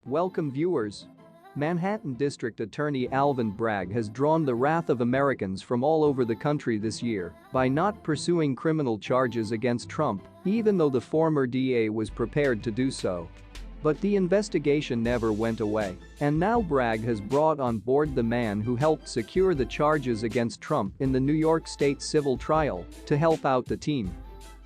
Welcome viewers. Manhattan District Attorney Alvin Bragg has drawn the wrath of Americans from all over the country this year by not pursuing criminal charges against Trump, even though the former DA was prepared to do so. But the investigation never went away, and now Bragg has brought on board the man who helped secure the charges against Trump in the New York State civil trial to help out the team.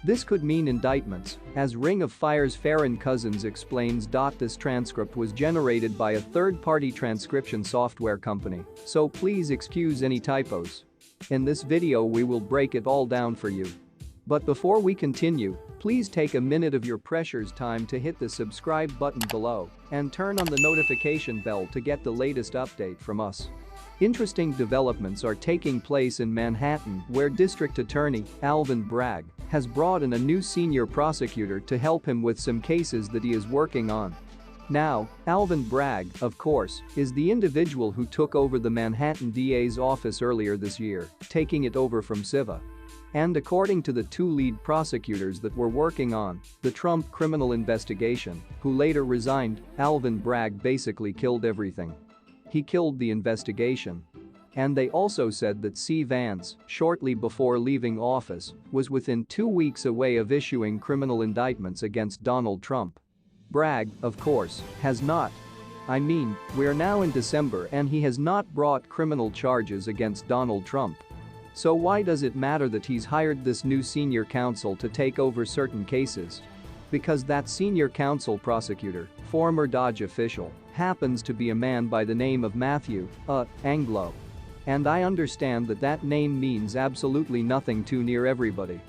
This could mean indictments, as Ring of Fire's Farron Cousins explains. This transcript was generated by a third-party transcription software company, so please excuse any typos. In this video we will break it all down for you. But before we continue, please take a minute of your precious time to hit the subscribe button below and turn on the notification bell to get the latest update from us. Interesting developments are taking place in Manhattan, where District Attorney Alvin Bragg has brought in a new senior prosecutor to help him with some cases that he is working on. Now, Alvin Bragg, of course, is the individual who took over the Manhattan DA's office earlier this year, taking it over from Siva. And according to the two lead prosecutors that were working on the Trump criminal investigation, who later resigned, Alvin Bragg basically killed everything. He killed the investigation. And they also said that C. Vance, shortly before leaving office, was within 2 weeks away of issuing criminal indictments against Donald Trump. Bragg, of course, has not. We're now in December and he has not brought criminal charges against Donald Trump. So why does it matter that he's hired this new senior counsel to take over certain cases? Because that senior counsel prosecutor, former DOJ official, happens to be a man by the name of Matthew Anglo. And I understand that that name means absolutely nothing to near everybody.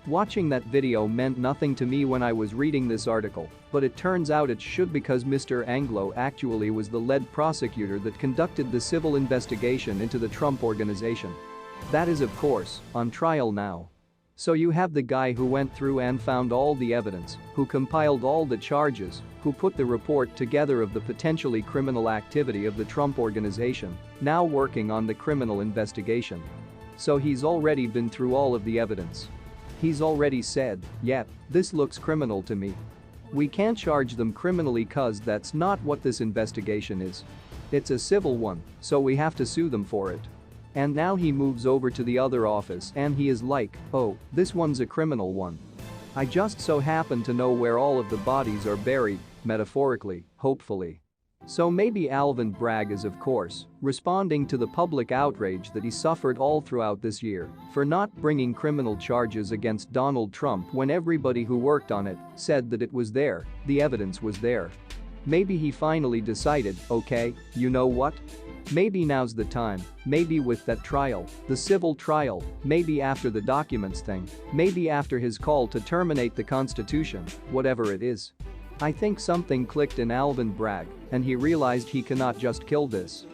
Watching that video meant nothing to me when I was reading this article, but it turns out it should, because Mr. Anglo actually was the lead prosecutor that conducted the civil investigation into the Trump Organization. That is, of course, on trial now. So you have the guy who went through and found all the evidence, who compiled all the charges, who put the report together of the potentially criminal activity of the Trump Organization, now working on the criminal investigation. So he's already been through all of the evidence. He's already said, "Yep, this looks criminal to me. We can't charge them criminally cause that's not what this investigation is. It's a civil one, so we have to sue them for it." And now he moves over to the other office and he is like, "Oh, this one's a criminal one. I just so happen to know where all of the bodies are buried, metaphorically, hopefully." So maybe Alvin Bragg is, of course, responding to the public outrage that he suffered all throughout this year for not bringing criminal charges against Donald Trump when everybody who worked on it said that it was there, the evidence was there. Maybe he finally decided, okay, you know what? Maybe now's the time, maybe with that trial, the civil trial, maybe after the documents thing, maybe after his call to terminate the Constitution, whatever it is. I think something clicked in Alvin Bragg, and he realized he cannot just kill this.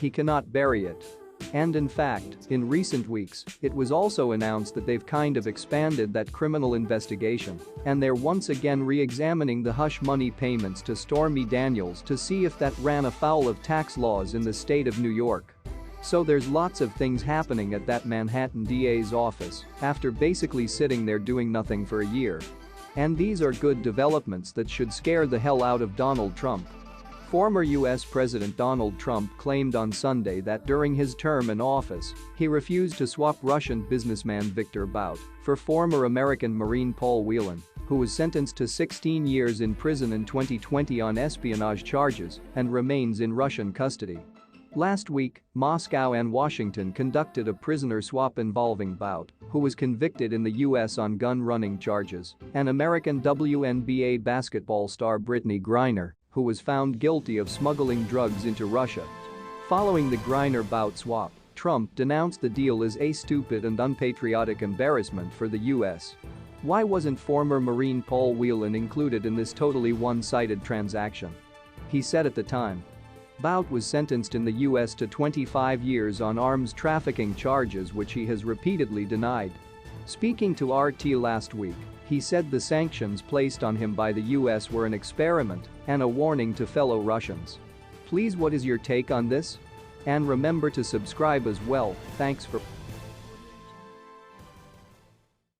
He cannot bury it. And in fact, in recent weeks, it was also announced that they've kind of expanded that criminal investigation, and they're once again re-examining the hush money payments to Stormy Daniels to see if that ran afoul of tax laws in the state of New York. So there's lots of things happening at that Manhattan DA's office after basically sitting there doing nothing for a year. And these are good developments that should scare the hell out of Donald Trump. Former US President Donald Trump claimed on Sunday that during his term in office, he refused to swap Russian businessman Viktor Bout for former American Marine Paul Whelan, who was sentenced to 16 years in prison in 2020 on espionage charges and remains in Russian custody. Last week, Moscow and Washington conducted a prisoner swap involving Bout, who was convicted in the US on gun-running charges, and American WNBA basketball star Brittany Griner, who was found guilty of smuggling drugs into Russia. Following the Griner-Bout swap, Trump denounced the deal as a stupid and unpatriotic embarrassment for the US. Why wasn't former Marine Paul Whelan included in this totally one-sided transaction? He said at the time. Bout was sentenced in the US to 25 years on arms trafficking charges, which he has repeatedly denied. Speaking to RT last week, he said the sanctions placed on him by the US were an experiment and a warning to fellow Russians. Please, what is your take on this? And remember to subscribe as well. Thanks for